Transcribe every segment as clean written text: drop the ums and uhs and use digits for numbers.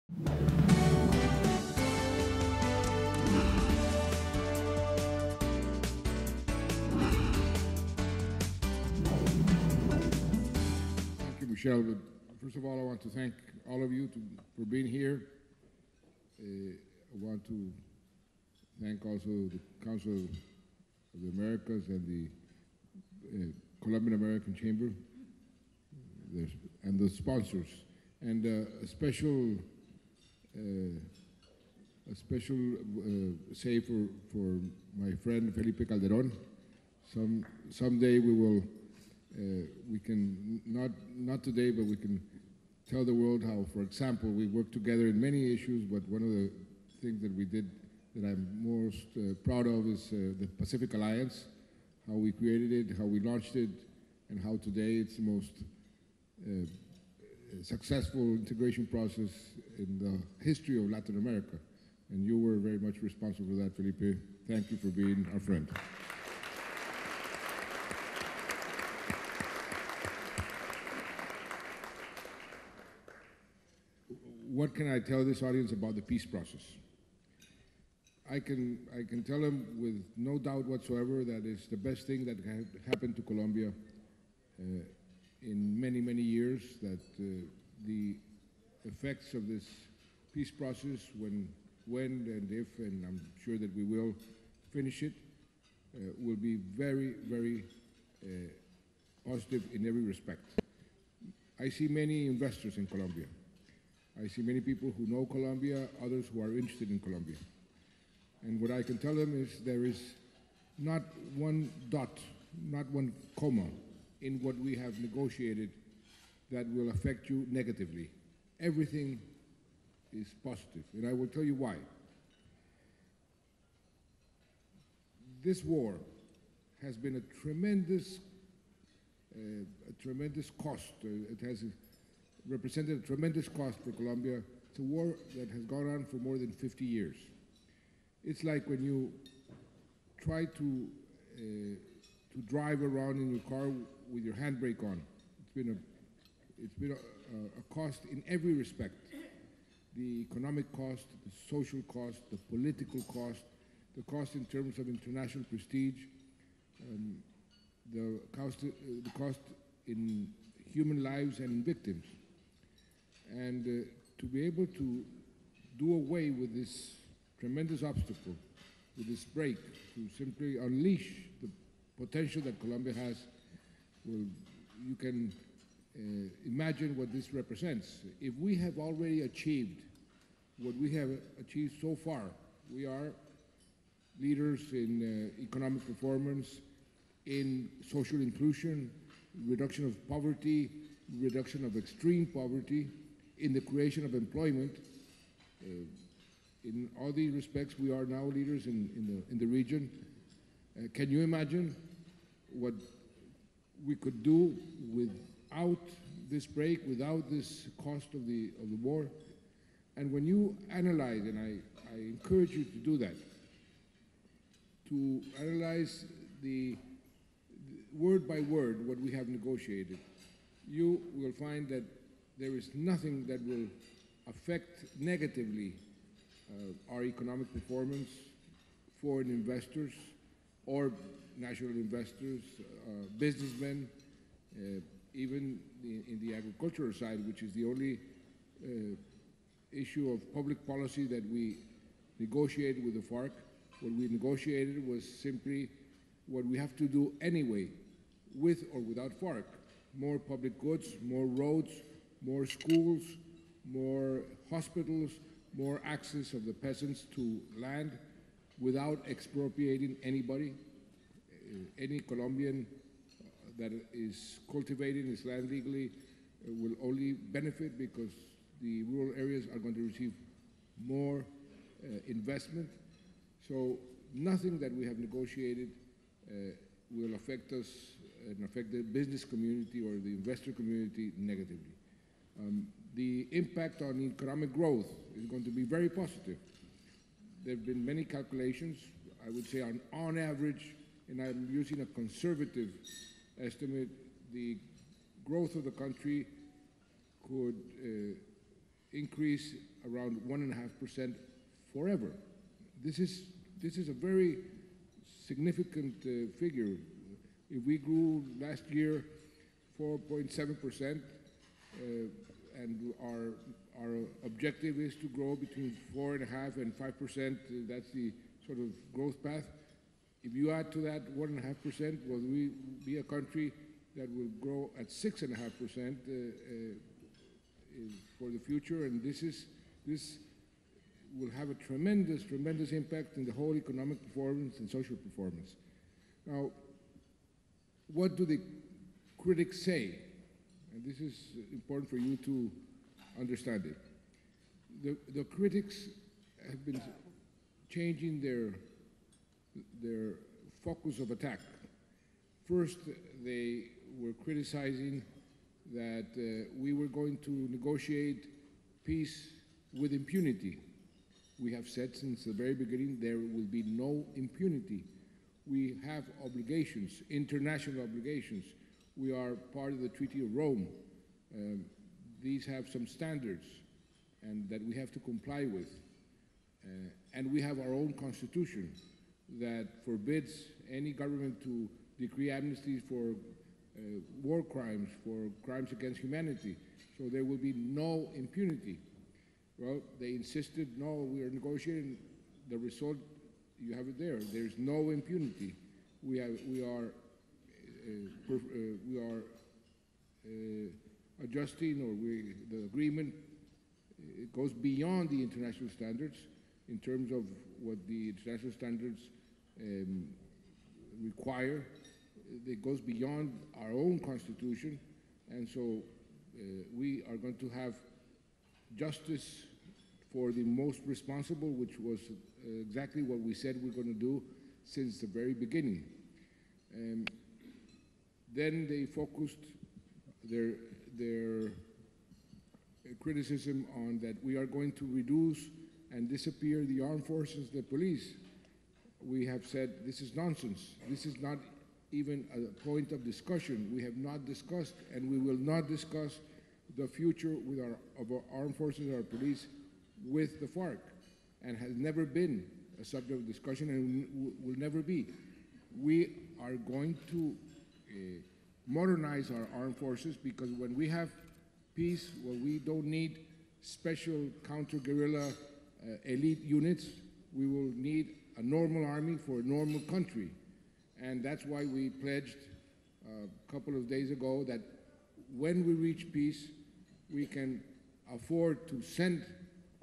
Thank you, Michelle. First of all, I want to thank all of you for being here. I want to thank also the Council of the Americas and the Colombian American Chamber and the sponsors, and a special say for my friend Felipe Calderon. Someday we can not today, but we can tell the world how, for example, we work together in many issues. But one of the things that we did that I'm most proud of is the Pacific Alliance, how we created it, how we launched it, and how today it's the most successful integration process in the history of Latin America. And you were very much responsible for that, Felipe. Thank you for being our friend. What can I tell this audience about the peace process? I can tell them with no doubt whatsoever that it's the best thing that happened to Colombia in many, many years, that the effects of this peace process, when and if, and I'm sure that we will finish it, will be very, very positive in every respect. I see many investors in Colombia. I see many people who know Colombia, others who are interested in Colombia. And what I can tell them is there is not one dot, not one comma in what we have negotiated that will affect you negatively. Everything is positive, and I will tell you why. This war has been a tremendous cost. It has represented a tremendous cost for Colombia. It's a war that has gone on for more than 50 years. It's like when you try to drive around in your car with your handbrake on. It's been a cost in every respect. The economic cost, the social cost, the political cost, the cost in terms of international prestige, the cost in human lives and in victims. And to be able to do away with this tremendous obstacle, with this break, to simply unleash the potential that Colombia has, well, you can imagine what this represents. If we have already achieved what we have achieved so far, we are leaders in economic performance, in social inclusion, reduction of poverty, reduction of extreme poverty, in the creation of employment. In all these respects, we are now leaders in the region. Can you imagine what we could do without this break, without this cost of the war? And when you analyze, and I encourage you to do that, to analyze the word by word what we have negotiated, you will find that there is nothing that will affect negatively our economic performance, foreign investors or national investors, businessmen, even in the agricultural side, which is the only issue of public policy that we negotiated with the FARC. What we negotiated was simply what we have to do anyway, with or without FARC. More public goods, more roads, more schools, more hospitals, more access of the peasants to land without expropriating anybody. Any Colombian that is cultivating his land legally will only benefit because the rural areas are going to receive more investment. So nothing that we have negotiated will affect us and affect the business community or the investor community negatively. The impact on economic growth is going to be very positive. There have been many calculations. I would say on average, and I'm using a conservative estimate, the growth of the country could increase around 1.5% forever. This is a very significant figure. If we grew last year 4.7%, and our objective is to grow between 4.5% and 5%, that's the sort of growth path. If you add to that 1.5%, will we be a country that will grow at 6.5% for the future? And this will have a tremendous impact in the whole economic performance and social performance. Now, what do the critics say? And this is important for you to understand it. The critics have been changing their focus of attack. First, they were criticizing that we were going to negotiate peace with impunity. We have said since the very beginning there will be no impunity. We have obligations, international obligations. We are part of the Treaty of Rome. These have some standards and that we have to comply with. And we have our own constitution that forbids any government to decree amnesty for war crimes, for crimes against humanity. So there will be no impunity. Well, they insisted, no, we are negotiating. The result, you have it there. There's no impunity. We are adjusting, or the agreement, it goes beyond the international standards in terms of what the international standards require. It goes beyond our own constitution, and so we are going to have justice for the most responsible, which was exactly what we said we're going to do since the very beginning. Then they focused their criticism on that we are going to reduce and disappear the armed forces, the police. We have said this is nonsense. This is not even a point of discussion. We have not discussed, and we will not discuss the future of our armed forces and our police with the FARC, and has never been a subject of discussion and will never be. We are going to modernize our armed forces, because when we have peace, well, we don't need special counter-guerrilla elite units. We will need a normal army for a normal country. And that's why we pledged a couple of days ago that when we reach peace, we can afford to send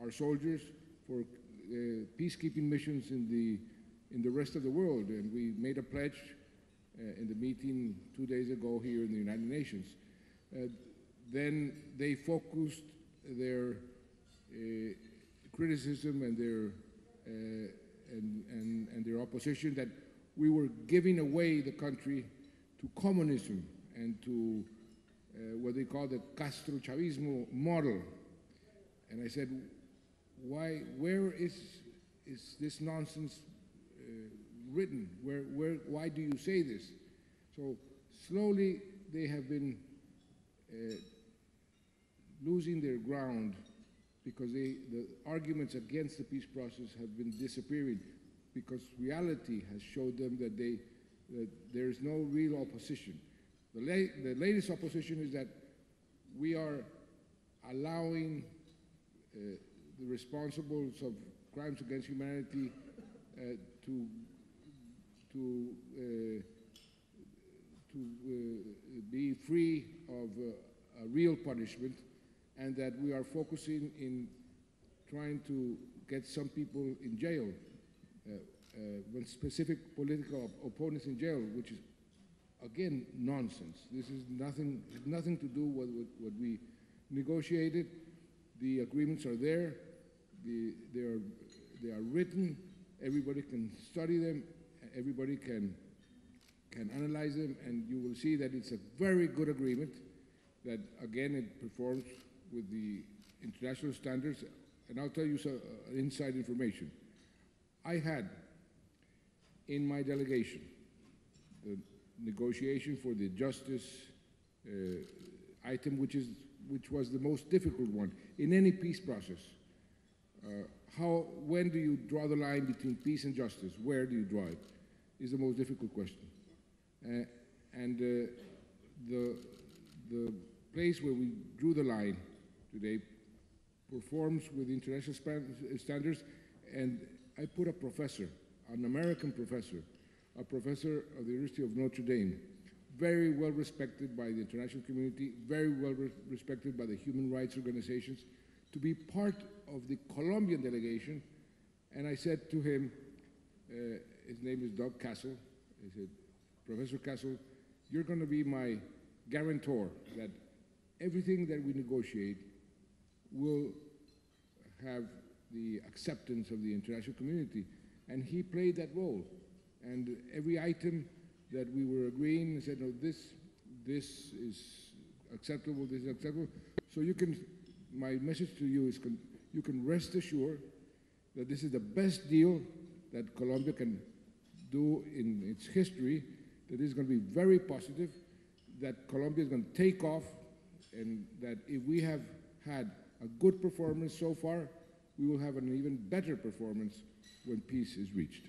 our soldiers for peacekeeping missions in the rest of the world. And we made a pledge in the meeting 2 days ago here in the United Nations. Then they focused their criticism and their opposition that we were giving away the country to communism and to what they call the Castro-Chavismo model. And I said, where is this nonsense written? Why do you say this? So slowly they have been losing their ground, because the arguments against the peace process have been disappearing, because reality has showed them that there is no real opposition. The latest opposition is that we are allowing the responsibles of crimes against humanity to be free of a real punishment, and that we are focusing in trying to get some people in jail, when specific political opponents in jail, which is, again, nonsense. This is nothing to do with what we negotiated. The agreements are there. They are written. Everybody can study them. Everybody can analyze them, and you will see that it's a very good agreement, that, again, it performs with the international standards. And I'll tell you some inside information. I had in my delegation the negotiation for the justice item, which is which was the most difficult one in any peace process. When do you draw the line between peace and justice? Where do you draw it? Is the most difficult question. The place where we drew the line today performs with international standards, and I put a professor, an American professor, a professor of the University of Notre Dame, very well respected by the international community, very well respected by the human rights organizations, to be part of the Colombian delegation. And I said to him, his name is Doug Castle, I said, Professor Castle, you're going to be my guarantor that everything that we negotiate will have the acceptance of the international community. And he played that role. And every item that we were agreeing, said, no, this is acceptable, this is acceptable. So you can, my message to you is, you can rest assured that this is the best deal that Colombia can do in its history, that is going to be very positive, that Colombia is going to take off, and that if we have had a good performance so far, we will have an even better performance when peace is reached.